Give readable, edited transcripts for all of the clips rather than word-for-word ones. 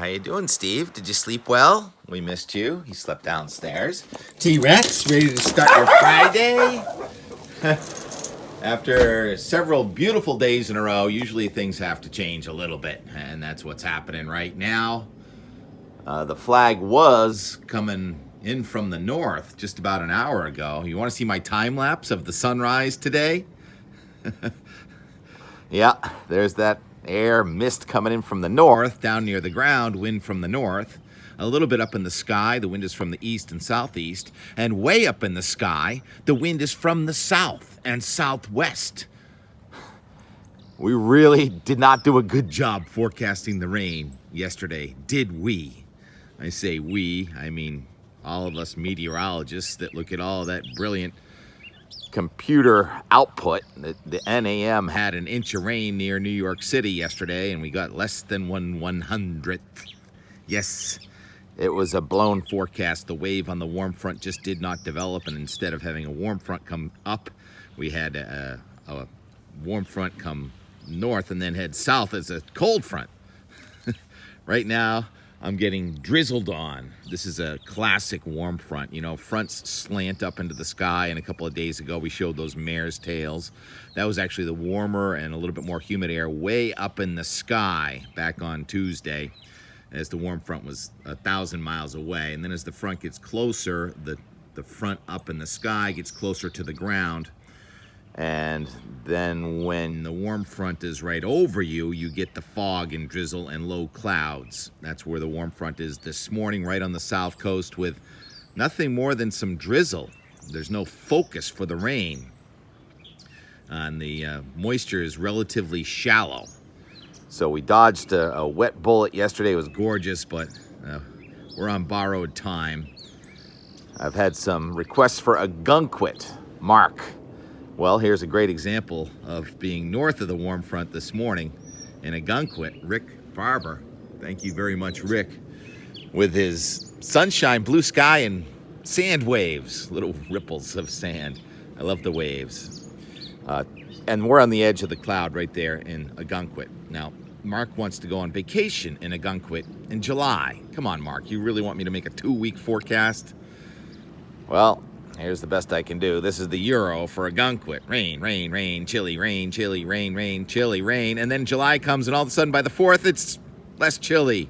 How you doing, Steve? Did you sleep well? We missed you. You slept downstairs. T-Rex, ready to start your Friday? After several beautiful days in a row, usually things have to change a little bit, and that's what's happening right now. The flag was coming in from the north just about an hour ago. You want to see my time lapse of the sunrise today? Yeah, there's that air mist coming in from the north, down near the ground, wind from the north. A little bit up in the sky, the wind is from the east and southeast. And way up in the sky, the wind is from the south and southwest. We really did not do a good job forecasting the rain yesterday, did we? I say we, I mean all of us meteorologists that look at all that brilliant computer output. The NAM had an inch of rain near New York City yesterday, and we got less than 1/100th. Yes, it was a blown forecast. The wave on the warm front just did not develop, and instead of having a warm front come up, we had a warm front come north and then head south as a cold front. Right now, I'm getting drizzled on. This is a classic warm front. You know, fronts slant up into the sky, and a couple of days ago we showed those mare's tails. That was actually the warmer and a little bit more humid air way up in the sky back on Tuesday, as the warm front was 1,000 miles away. And then as the front gets closer, the front up in the sky gets closer to the ground. And then when the warm front is right over you, you get the fog and drizzle and low clouds. That's where the warm front is this morning, right on the south coast, with nothing more than some drizzle. There's no focus for the rain. And the moisture is relatively shallow. So we dodged a wet bullet yesterday. It was gorgeous, but we're on borrowed time. I've had some requests for a gunquit. Mark. Well, here's a great example of being north of the warm front this morning in a gunquit. Rick Barber, thank you very much, Rick, with his sunshine, blue sky, and sand waves, little ripples of sand. I love the waves. And we're on the edge of the cloud right there in a gunquit. Now, Mark wants to go on vacation in a gunquit in July. Come on, Mark, you really want me to make a 2-week forecast? Well, here's the best I can do. This is the Euro for a gunquit. Rain, rain, rain, chilly, rain, chilly, rain, rain, chilly, rain. And then July comes, and all of a sudden by the 4th, it's less chilly,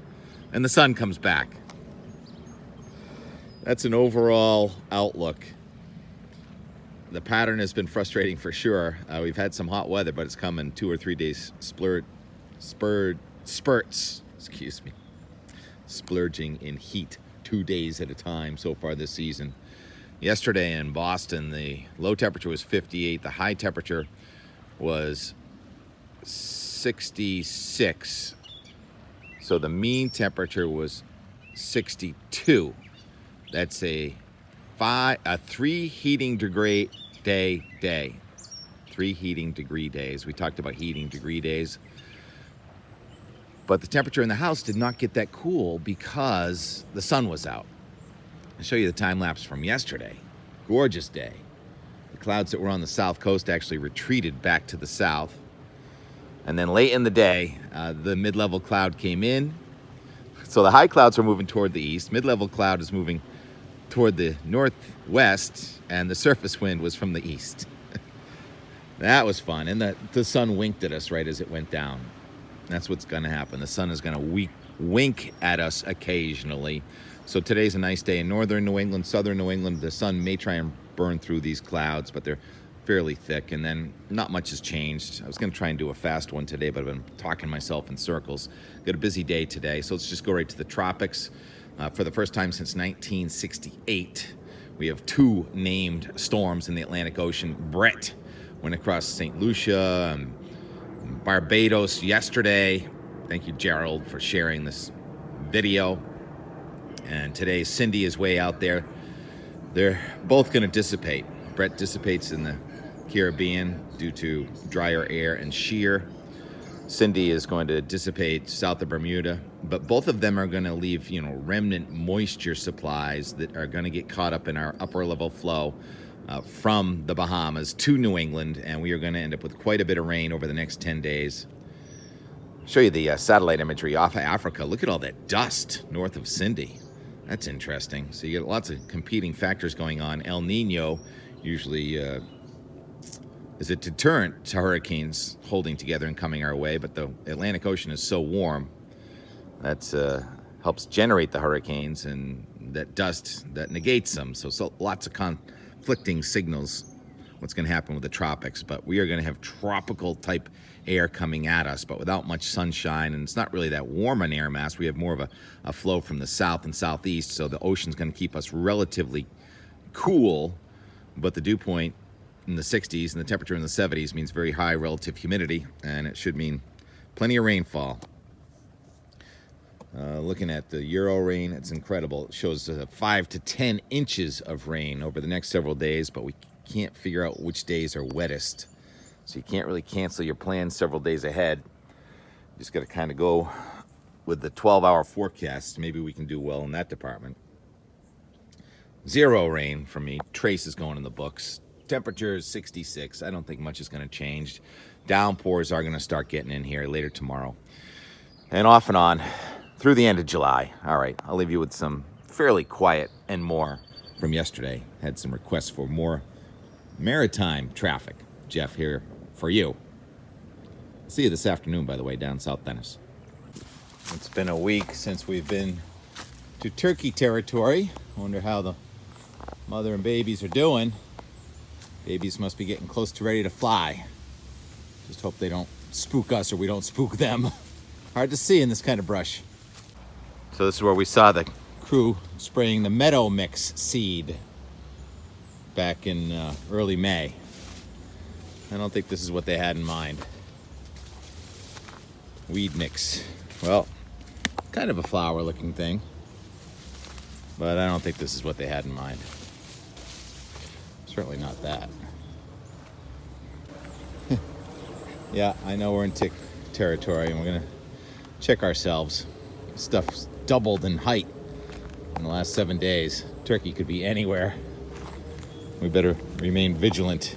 and the sun comes back. That's an overall outlook. The pattern has been frustrating for sure. We've had some hot weather, but it's come in 2 or 3 days spurts, splurging in heat 2 days at a time so far this season. Yesterday in Boston, the low temperature was 58. The high temperature was 66. So the mean temperature was 62. That's a 3 heating degree day. 3 heating degree days. We talked about heating degree days. But the temperature in the house did not get that cool because the sun was out. I'll show you the time lapse from yesterday. Gorgeous day. The clouds that were on the south coast actually retreated back to the south. And then late in the day, the mid-level cloud came in. So the high clouds are moving toward the east. Mid-level cloud is moving toward the northwest, and the surface wind was from the east. That was fun. And the sun winked at us right as it went down. That's what's going to happen. The sun is going to wink at us occasionally. So today's a nice day in northern New England, southern New England. The sun may try and burn through these clouds, but they're fairly thick, and then not much has changed. I was going to try and do a fast one today, but I've been talking myself in circles. Got a busy day today, so let's just go right to the tropics. For the first time since 1968, we have 2 named storms in the Atlantic Ocean. Brett went across St. Lucia and Barbados yesterday. Thank you, Gerald, for sharing this video. And today, Cindy is way out there. They're both going to dissipate. Brett dissipates in the Caribbean due to drier air and shear. Cindy is going to dissipate south of Bermuda. But both of them are going to leave, remnant moisture supplies that are going to get caught up in our upper level flow from the Bahamas to New England. And we are going to end up with quite a bit of rain over the next 10 days. Show you the satellite imagery off of Africa. Look at all that dust north of Cindy. That's interesting. So you get lots of competing factors going on. El Nino usually is a deterrent to hurricanes holding together and coming our way, but the Atlantic Ocean is so warm that helps generate the hurricanes, and that dust that negates them. So lots of conflicting signals what's going to happen with the tropics, but we are going to have tropical type air coming at us, but without much sunshine, and it's not really that warm an air mass. We have more of a flow from the south and southeast, so the ocean's going to keep us relatively cool, but the dew point in the 60s and the temperature in the 70s means very high relative humidity, and it should mean plenty of rainfall. Looking at the Euro rain, it's incredible. It shows 5 to 10 inches of rain over the next several days, but we can't figure out which days are wettest. So you can't really cancel your plans several days ahead. You just got to kind of go with the 12-hour forecast. Maybe we can do well in that department. 0 rain for me. Trace is going in the books. Temperature is 66. I don't think much is going to change. Downpours are going to start getting in here later tomorrow. And off and on through the end of July. All right, I'll leave you with some fairly quiet and more from yesterday. Had some requests for more maritime traffic. Jeff here for you. See you this afternoon, by the way, down South Venice. It's been a week since we've been to turkey territory. Wonder how the mother and babies are doing. Babies must be getting close to ready to fly. Just hope they don't spook us or we don't spook them. Hard to see in this kind of brush. So this is where we saw the crew spraying the Meadow Mix seed back in early May. I don't think this is what they had in mind. Weed mix. Well, kind of a flower looking thing, but I don't think this is what they had in mind. Certainly not that. Yeah, I know we're in tick territory, and we're gonna check ourselves. Stuff's doubled in height in the last 7 days. Turkey could be anywhere. We better remain vigilant.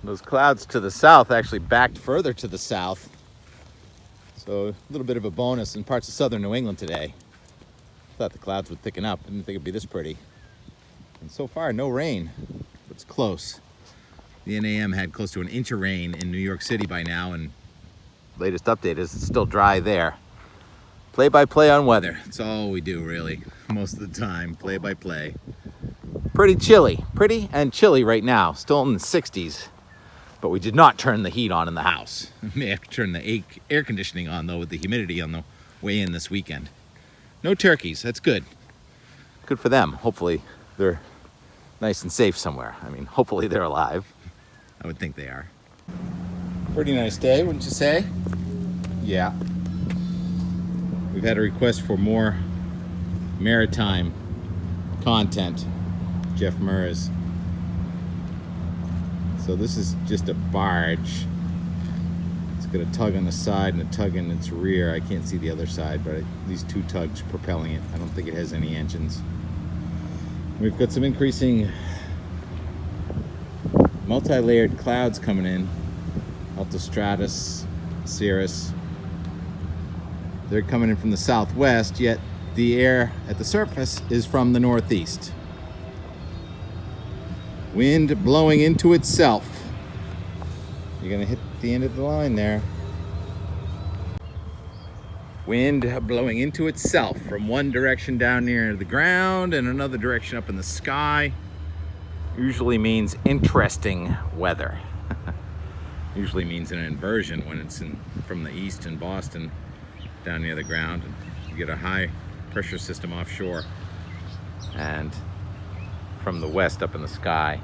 Those clouds to the south actually backed further to the south. So a little bit of a bonus in parts of southern New England today. Thought the clouds would thicken up. Didn't think it'd be this pretty. And so far, no rain. It's close. The NAM had close to an inch of rain in New York City by now, and latest update is it's still dry there. Play-by-play on weather. That's all we do, really, most of the time. Play-by-play. Pretty chilly. Pretty and chilly right now. Still in the 60s. But we did not turn the heat on in the house. We may have to turn the air conditioning on, though, with the humidity on the way in this weekend. No turkeys. That's good. Good for them. Hopefully they're nice and safe somewhere. I mean, hopefully they're alive. I would think they are. Pretty nice day, wouldn't you say? Yeah. We've had a request for more maritime content. Jeff Murs. So this is just a barge. It's got a tug on the side and a tug in its rear. I can't see the other side, but these 2 tugs propelling it. I don't think it has any engines. We've got some increasing multi-layered clouds coming in. Altostratus, cirrus. They're coming in from the southwest, yet the air at the surface is from the northeast. Wind blowing into itself. You're gonna hit the end of the line there. Wind blowing into itself from one direction down near the ground and another direction up in the sky. Usually means interesting weather. Usually means an inversion when it's from the east in Boston down near the ground. You get a high pressure system offshore and from the west up in the sky.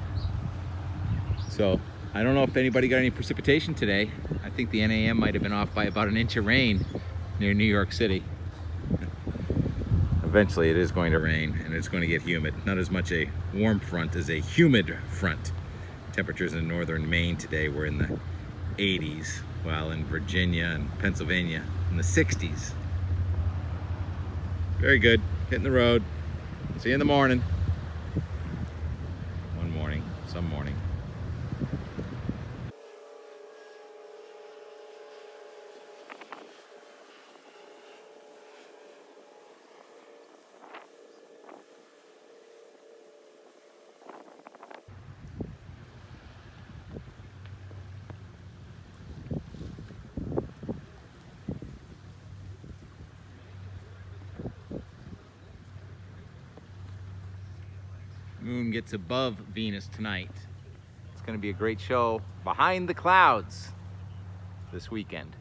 So I don't know if anybody got any precipitation today. I think the NAM might have been off by about an inch of rain near New York City. Eventually it is going to rain and it's going to get humid. Not as much a warm front as a humid front. Temperatures in northern Maine today were in the 80s, while in Virginia and Pennsylvania in the 60s. Very good. Hitting the road. See you in the morning. One morning, some morning. Moon gets above Venus tonight. It's going to be a great show behind the clouds this weekend.